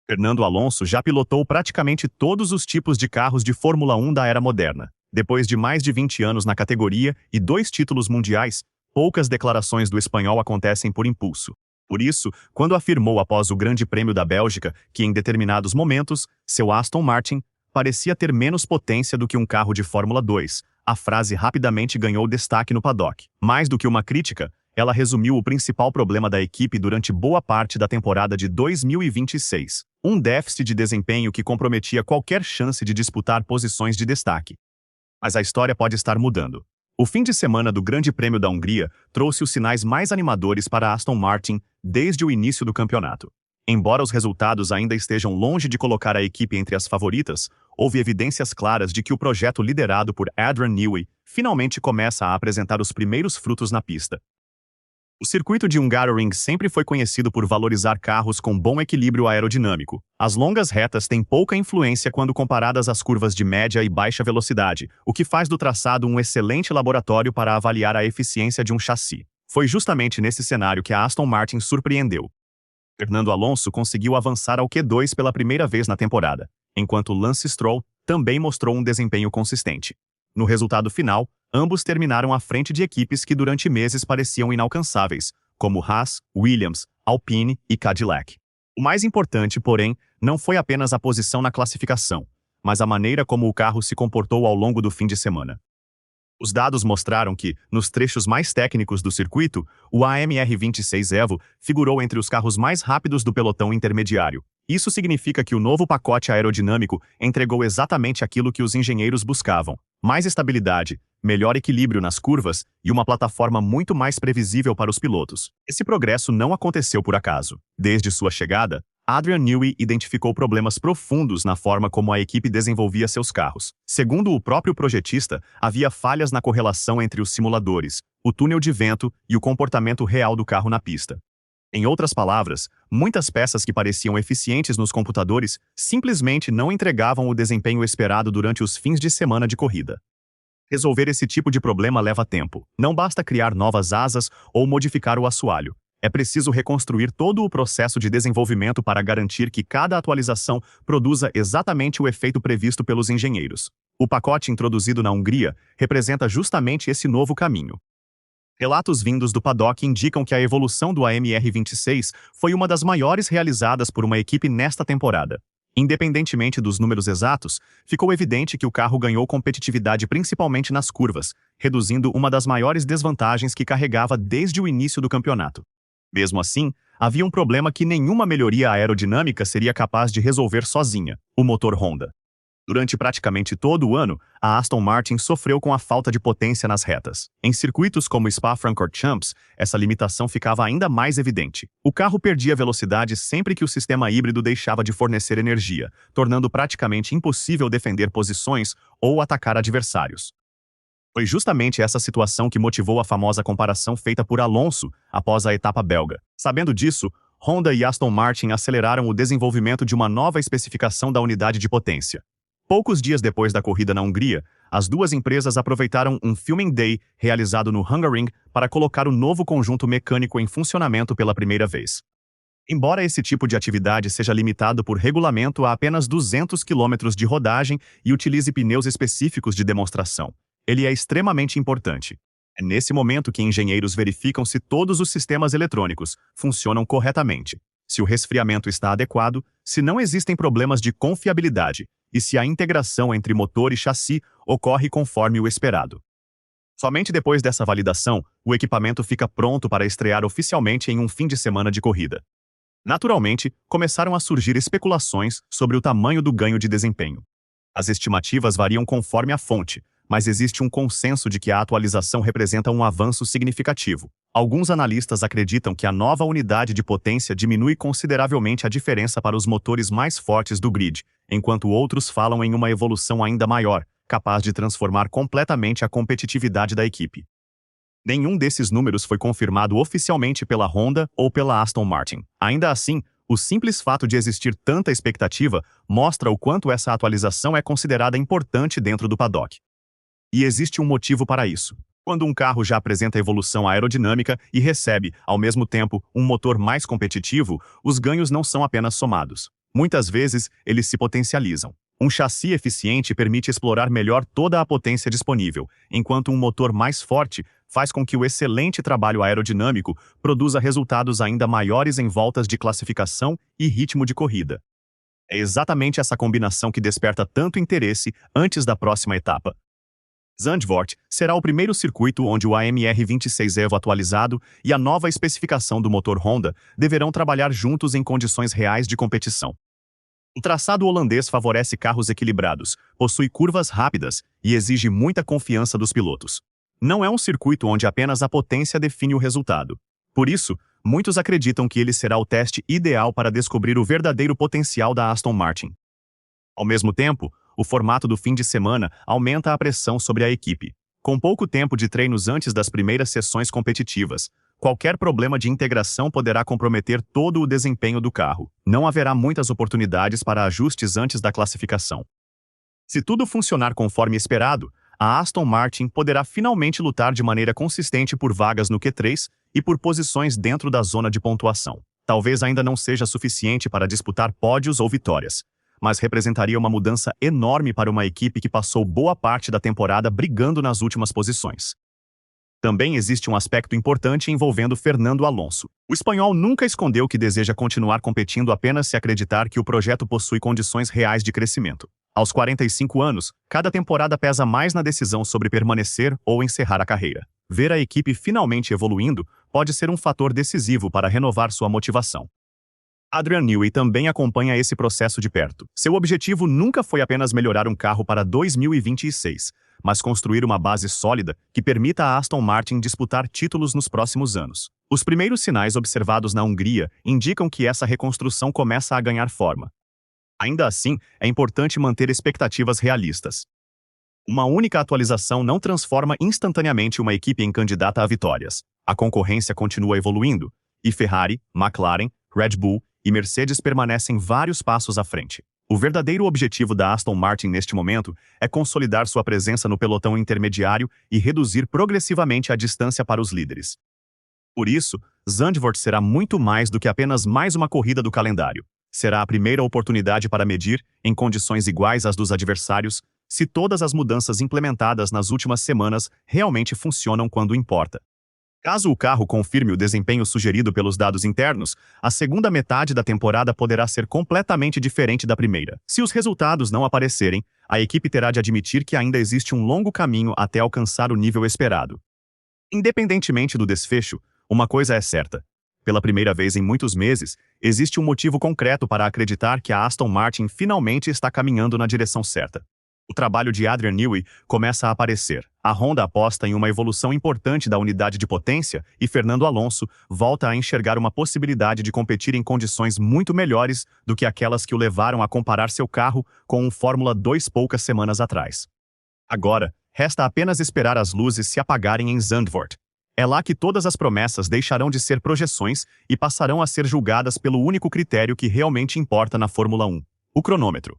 Fernando Alonso já pilotou praticamente todos os tipos de carros de Fórmula 1 da era moderna. Depois de mais de 20 anos na categoria e 2 títulos mundiais, poucas declarações do espanhol acontecem por impulso. Por isso, quando afirmou após o Grande Prêmio da Bélgica que, em determinados momentos, seu Aston Martin parecia ter menos potência do que um carro de Fórmula 2, a frase rapidamente ganhou destaque no paddock. Mais do que uma crítica, ela resumiu o principal problema da equipe durante boa parte da temporada de 2026. Um déficit de desempenho que comprometia qualquer chance de disputar posições de destaque. Mas a história pode estar mudando. O fim de semana do Grande Prêmio da Hungria trouxe os sinais mais animadores para Aston Martin desde o início do campeonato. Embora os resultados ainda estejam longe de colocar a equipe entre as favoritas, houve evidências claras de que o projeto liderado por Adrian Newey finalmente começa a apresentar os primeiros frutos na pista. O circuito de Hungaroring sempre foi conhecido por valorizar carros com bom equilíbrio aerodinâmico. As longas retas têm pouca influência quando comparadas às curvas de média e baixa velocidade, o que faz do traçado um excelente laboratório para avaliar a eficiência de um chassi. Foi justamente nesse cenário que a Aston Martin surpreendeu. Fernando Alonso conseguiu avançar ao Q2 pela primeira vez na temporada, enquanto Lance Stroll também mostrou um desempenho consistente. No resultado final, ambos terminaram à frente de equipes que durante meses pareciam inalcançáveis, como Haas, Williams, Alpine e Cadillac. O mais importante, porém, não foi apenas a posição na classificação, mas a maneira como o carro se comportou ao longo do fim de semana. Os dados mostraram que, nos trechos mais técnicos do circuito, o AMR26 Evo figurou entre os carros mais rápidos do pelotão intermediário. Isso significa que o novo pacote aerodinâmico entregou exatamente aquilo que os engenheiros buscavam: mais estabilidade, melhor equilíbrio nas curvas e uma plataforma muito mais previsível para os pilotos. Esse progresso não aconteceu por acaso. Desde sua chegada, Adrian Newey identificou problemas profundos na forma como a equipe desenvolvia seus carros. Segundo o próprio projetista, havia falhas na correlação entre os simuladores, o túnel de vento e o comportamento real do carro na pista. Em outras palavras, muitas peças que pareciam eficientes nos computadores simplesmente não entregavam o desempenho esperado durante os fins de semana de corrida. Resolver esse tipo de problema leva tempo. Não basta criar novas asas ou modificar o assoalho. É preciso reconstruir todo o processo de desenvolvimento para garantir que cada atualização produza exatamente o efeito previsto pelos engenheiros. O pacote introduzido na Hungria representa justamente esse novo caminho. Relatos vindos do paddock indicam que a evolução do AMR26 foi uma das maiores realizadas por uma equipe nesta temporada. Independentemente dos números exatos, ficou evidente que o carro ganhou competitividade principalmente nas curvas, reduzindo uma das maiores desvantagens que carregava desde o início do campeonato. Mesmo assim, havia um problema que nenhuma melhoria aerodinâmica seria capaz de resolver sozinha: o motor Honda. Durante praticamente todo o ano, a Aston Martin sofreu com a falta de potência nas retas. Em circuitos como Spa-Francorchamps, essa limitação ficava ainda mais evidente. O carro perdia velocidade sempre que o sistema híbrido deixava de fornecer energia, tornando praticamente impossível defender posições ou atacar adversários. Foi justamente essa situação que motivou a famosa comparação feita por Alonso após a etapa belga. Sabendo disso, Honda e Aston Martin aceleraram o desenvolvimento de uma nova especificação da unidade de potência. Poucos dias depois da corrida na Hungria, as duas empresas aproveitaram um Filming Day realizado no Hungaroring para colocar o novo conjunto mecânico em funcionamento pela primeira vez. Embora esse tipo de atividade seja limitado por regulamento a apenas 200 km de rodagem e utilize pneus específicos de demonstração, ele é extremamente importante. É nesse momento que engenheiros verificam se todos os sistemas eletrônicos funcionam corretamente, se o resfriamento está adequado, se não existem problemas de confiabilidade e se a integração entre motor e chassi ocorre conforme o esperado. Somente depois dessa validação, o equipamento fica pronto para estrear oficialmente em um fim de semana de corrida. Naturalmente, começaram a surgir especulações sobre o tamanho do ganho de desempenho. As estimativas variam conforme a fonte, mas existe um consenso de que a atualização representa um avanço significativo. Alguns analistas acreditam que a nova unidade de potência diminui consideravelmente a diferença para os motores mais fortes do grid, enquanto outros falam em uma evolução ainda maior, capaz de transformar completamente a competitividade da equipe. Nenhum desses números foi confirmado oficialmente pela Honda ou pela Aston Martin. Ainda assim, o simples fato de existir tanta expectativa mostra o quanto essa atualização é considerada importante dentro do paddock. E existe um motivo para isso. Quando um carro já apresenta evolução aerodinâmica e recebe, ao mesmo tempo, um motor mais competitivo, os ganhos não são apenas somados. Muitas vezes, eles se potencializam. Um chassi eficiente permite explorar melhor toda a potência disponível, enquanto um motor mais forte faz com que o excelente trabalho aerodinâmico produza resultados ainda maiores em voltas de classificação e ritmo de corrida. É exatamente essa combinação que desperta tanto interesse antes da próxima etapa. Zandvoort será o primeiro circuito onde o AMR26 Evo atualizado e a nova especificação do motor Honda deverão trabalhar juntos em condições reais de competição. O traçado holandês favorece carros equilibrados, possui curvas rápidas e exige muita confiança dos pilotos. Não é um circuito onde apenas a potência define o resultado. Por isso, muitos acreditam que ele será o teste ideal para descobrir o verdadeiro potencial da Aston Martin. Ao mesmo tempo, o formato do fim de semana aumenta a pressão sobre a equipe. Com pouco tempo de treinos antes das primeiras sessões competitivas, qualquer problema de integração poderá comprometer todo o desempenho do carro. Não haverá muitas oportunidades para ajustes antes da classificação. Se tudo funcionar conforme esperado, a Aston Martin poderá finalmente lutar de maneira consistente por vagas no Q3 e por posições dentro da zona de pontuação. Talvez ainda não seja suficiente para disputar pódios ou vitórias, mas representaria uma mudança enorme para uma equipe que passou boa parte da temporada brigando nas últimas posições. Também existe um aspecto importante envolvendo Fernando Alonso. O espanhol nunca escondeu que deseja continuar competindo apenas se acreditar que o projeto possui condições reais de crescimento. Aos 45 anos, cada temporada pesa mais na decisão sobre permanecer ou encerrar a carreira. Ver a equipe finalmente evoluindo pode ser um fator decisivo para renovar sua motivação. Adrian Newey também acompanha esse processo de perto. Seu objetivo nunca foi apenas melhorar um carro para 2026, mas construir uma base sólida que permita a Aston Martin disputar títulos nos próximos anos. Os primeiros sinais observados na Hungria indicam que essa reconstrução começa a ganhar forma. Ainda assim, é importante manter expectativas realistas. Uma única atualização não transforma instantaneamente uma equipe em candidata a vitórias. A concorrência continua evoluindo, e Ferrari, McLaren, Red Bull e Mercedes permanecem vários passos à frente. O verdadeiro objetivo da Aston Martin neste momento é consolidar sua presença no pelotão intermediário e reduzir progressivamente a distância para os líderes. Por isso, Zandvoort será muito mais do que apenas mais uma corrida do calendário. Será a primeira oportunidade para medir, em condições iguais às dos adversários, se todas as mudanças implementadas nas últimas semanas realmente funcionam quando importa. Caso o carro confirme o desempenho sugerido pelos dados internos, a segunda metade da temporada poderá ser completamente diferente da primeira. Se os resultados não aparecerem, a equipe terá de admitir que ainda existe um longo caminho até alcançar o nível esperado. Independentemente do desfecho, uma coisa é certa. Pela primeira vez em muitos meses, existe um motivo concreto para acreditar que a Aston Martin finalmente está caminhando na direção certa. O trabalho de Adrian Newey começa a aparecer. A Honda aposta em uma evolução importante da unidade de potência e Fernando Alonso volta a enxergar uma possibilidade de competir em condições muito melhores do que aquelas que o levaram a comparar seu carro com um Fórmula 2 poucas semanas atrás. Agora, resta apenas esperar as luzes se apagarem em Zandvoort. É lá que todas as promessas deixarão de ser projeções e passarão a ser julgadas pelo único critério que realmente importa na Fórmula 1, o cronômetro.